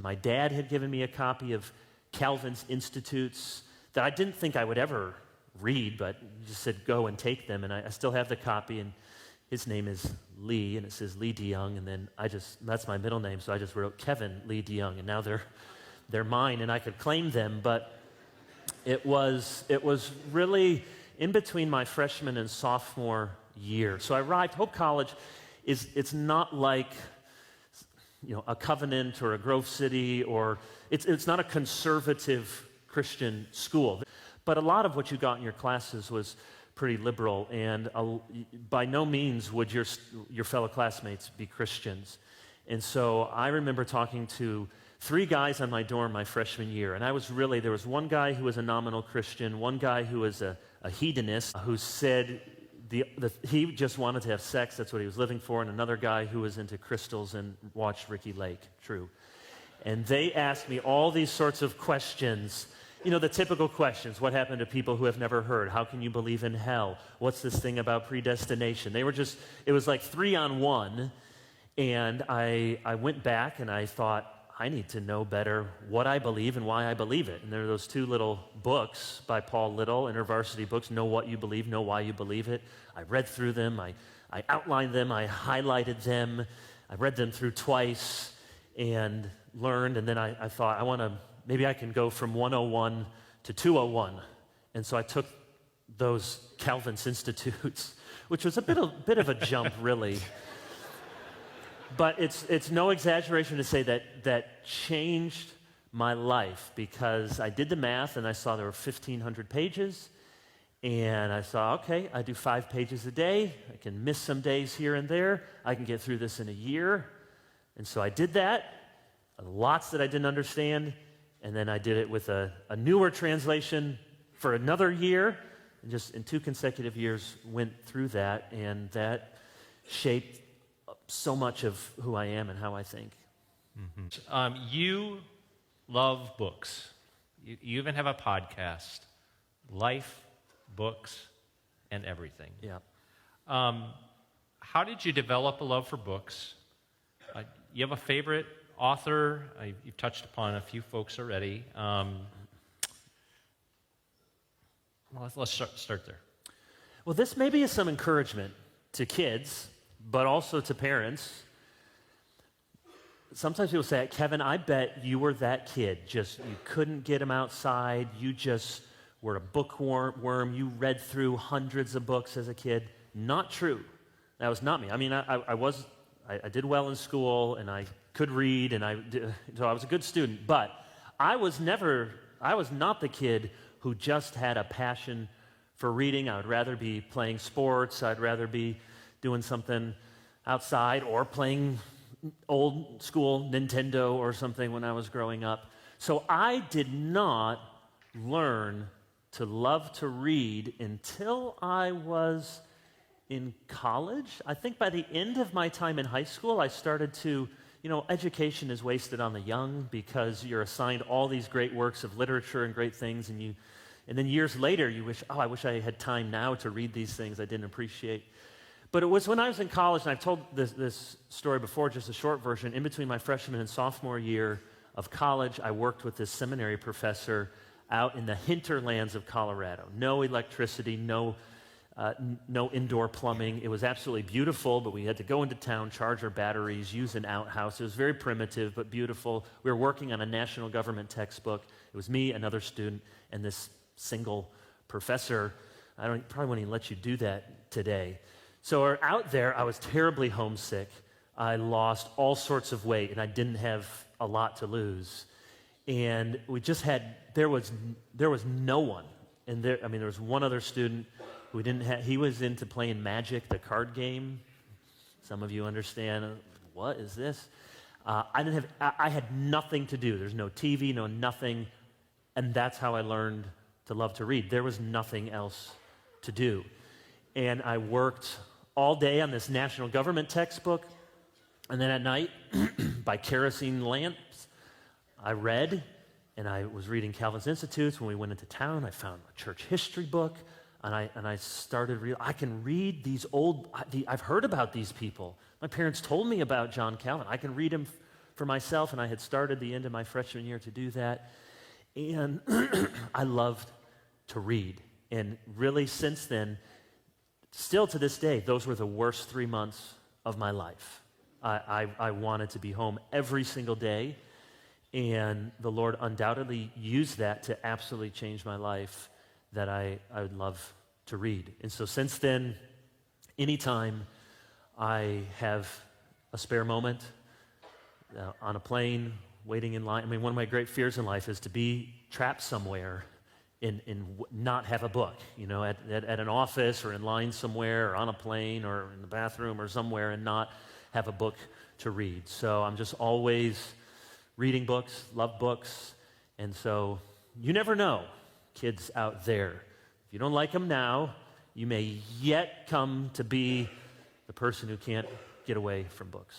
my dad had given me a copy of Calvin's Institutes that I didn't think I would ever read, but he just said, go and take them. And I still have the copy, and his name is Lee, and it says Lee DeYoung, and then that's my middle name, so I just wrote Kevin Lee DeYoung, and now they're mine, and I could claim them, but it was really in between my freshman and sophomore year. So I arrived, Hope College it's not like, a Covenant or a Grove City, or it's not a conservative Christian school. But a lot of what you got in your classes was pretty liberal, and by no means would your fellow classmates be Christians. And so I remember talking to 3 guys on my dorm my freshman year, and there was one guy who was a nominal Christian, one guy who was a hedonist, who said he just wanted to have sex, that's what he was living for, and another guy who was into crystals and watched Ricky Lake, true. And they asked me all these sorts of questions, the typical questions. What happened to people who have never heard? How can you believe in hell? What's this thing about predestination? It was like 3-on-1, and I went back and I thought, I need to know better what I believe and why I believe it. And there are those 2 little books by Paul Little, InterVarsity books, Know What You Believe, Know Why You Believe It. I read through them, I outlined them, I highlighted them, I read them through twice and learned, and then I thought, maybe I can go from 101 to 201. And so I took those Calvin's Institutes, which was a bit of a jump, really. But it's no exaggeration to say that changed my life, because I did the math and I saw there were 1,500 pages, and I saw, okay, I do 5 pages a day. I can miss some days here and there. I can get through this in a year. And so I did that, lots that I didn't understand, and then I did it with a newer translation for another year, and just in 2 consecutive years went through that, and that shaped so much of who I am and how I think. Mm-hmm. You love books. You even have a podcast, Life, Books, and Everything. Yeah. How did you develop a love for books? You have a favorite author? You've touched upon a few folks already. Let's start there. Well, this maybe is some encouragement to kids, but also to parents. Sometimes people say, Kevin, I bet you were that kid. You couldn't get him outside. You just were a bookworm. You read through hundreds of books as a kid. Not true. That was not me. I mean, I did well in school, and I could read, so I was a good student. But I was not the kid who just had a passion for reading. I would rather be playing sports. I'd rather be doing something outside or playing old school Nintendo or something when I was growing up. So I did not learn to love to read until I was in college. I think by the end of my time in high school, I started to, education is wasted on the young, because you're assigned all these great works of literature and great things, and then years later you wish, I wish I had time now to read these things I didn't appreciate. But it was when I was in college, and I've told this story before, just a short version. In between my freshman and sophomore year of college, I worked with this seminary professor out in the hinterlands of Colorado. No electricity, no indoor plumbing. It was absolutely beautiful, but we had to go into town, charge our batteries, use an outhouse. It was very primitive, but beautiful. We were working on a national government textbook. It was me, another student, and this single professor. Probably wouldn't even let you do that today. So we're out there. I was terribly homesick. I lost all sorts of weight, and I didn't have a lot to lose. And there was no one. And there was one other student who he was into playing Magic, the card game. Some of you understand, what is this? I had nothing to do. There's no TV, no nothing. And that's how I learned to love to read. There was nothing else to do. And I worked all day on this national government textbook, and then at night, by kerosene lamps, I read, and I was reading Calvin's Institutes. When we went into town, I found a church history book, and I started reading. I can read these I've heard about these people. My parents told me about John Calvin. I can read him for myself, and I had started the end of my freshman year to do that. And I loved to read. And really, since then, still to this day, those were the worst 3 months of my life. I wanted to be home every single day, and the Lord undoubtedly used that to absolutely change my life, that I would love to read. And so since then, anytime I have a spare moment on a plane, waiting in line, I mean, one of my great fears in life is to be trapped somewhere and not have a book, at an office or in line somewhere or on a plane or in the bathroom or somewhere and not have a book to read. So I'm just always reading books, love books, and so you never know, kids out there. If you don't like them now, you may yet come to be the person who can't get away from books.